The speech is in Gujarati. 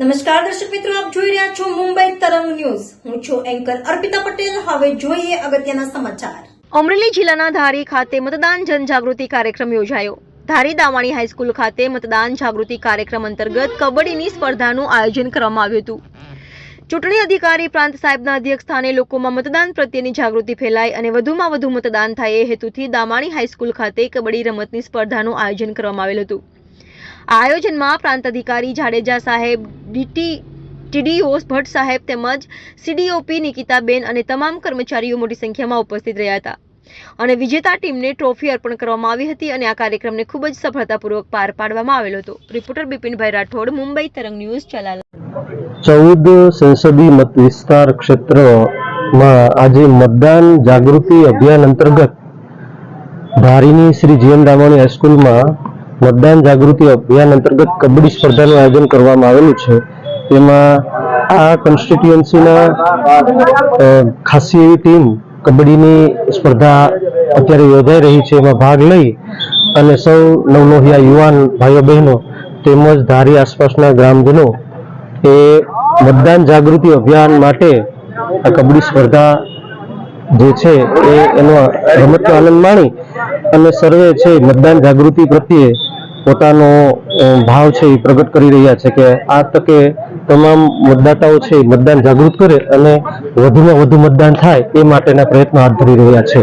નમસ્કાર દર્શક મિત્રો, આપ જોઈ રહ્યા છો મુંબઈ તરંગ ન્યૂઝ. હું છું એન્કર અર્પિતા પટેલ. હવે જોઈએ અગત્યના સમાચાર. અમરેલી જિલ્લાના ધારી ખાતે મતદાન જનજાગૃતિ કાર્યક્રમ યોજાયો. ધારી દાવાણી હાઈસ્કૂલ ખાતે મતદાન જાગૃતિ કાર્યક્રમ અંતર્ગત કબડ્ડીની સ્પર્ધાનું આયોજન કરવામાં આવ્યું હતું. ચૂંટણી અધિકારી પ્રાંત સાહેબના અધ્યક્ષસ્થાને લોકોમાં મતદાન પ્રત્યેની જાગૃતિ ફેલાય અને વધુમાં વધુ મતદાન થાય એ હેતુથી દાવાણી હાઈસ્કૂલ ખાતે કબડ્ડી રમતની સ્પર્ધાનું આયોજન કરવામાં આવેલ હતું. આ આયોજનમાં પ્રાંત અધિકારી જાડેજા સાહેબ, ટીડીઓ ભટ્ટ સાહેબ તેમજ સીડીઓપી નિકિતાબેન અને તમામ કર્મચારીઓ મોટી સંખ્યામાં ઉપસ્થિત રહ્યા હતા અને વિજેતા ટીમને ટ્રોફી અર્પણ કરવામાં આવી હતી અને આ કાર્યક્રમને ખૂબ જ સફળતાપૂર્વક પાર પાડવામાં આવેલો હતો. રિપોર્ટર બિપિનભાઈ રાઠોડ, મુંબઈ તરંગ ન્યૂઝ, ચલાલા. 14 સંસદીય મત વિસ્તાર ક્ષેત્રમાં આજે મતદાન જાગૃતિ અભિયાન અંતર્ગત ધારીની શ્રી જીએન દાવાણી હાઈસ્કૂલમાં મતદાન જાગૃતિ અભિયાન અંતર્ગત કબડ્ડી સ્પર્ધાનું આયોજન કરવામાં આવેલું છે. તેમાં આ કોન્સ્ટિટ્યુઅન્સીના ખાસી એવી ટીમ કબડ્ડીની સ્પર્ધા અત્યારે યોજાઈ રહી છે. એમાં ભાગ લઈ અને સૌ નવલોહિયા યુવાન ભાઈઓ બહેનો તેમજ ધારી આસપાસના ગ્રામજનો એ મતદાન જાગૃતિ અભિયાન માટે આ કબડ્ડી સ્પર્ધા જે છે એનો રમતનો આનંદ માણી અને સર્વે છે મતદાન જાગૃતિ પ્રત્યે પોતાનો ભાવ છે એ પ્રગટ કરી રહ્યા છે કે આ તકે તમામ મતદાતાઓ છે મતદાન જાગૃત કરે અને વધુમાં વધુ મતદાન થાય એ માટેના પ્રયત્નો હાથ ધરી રહ્યા છે.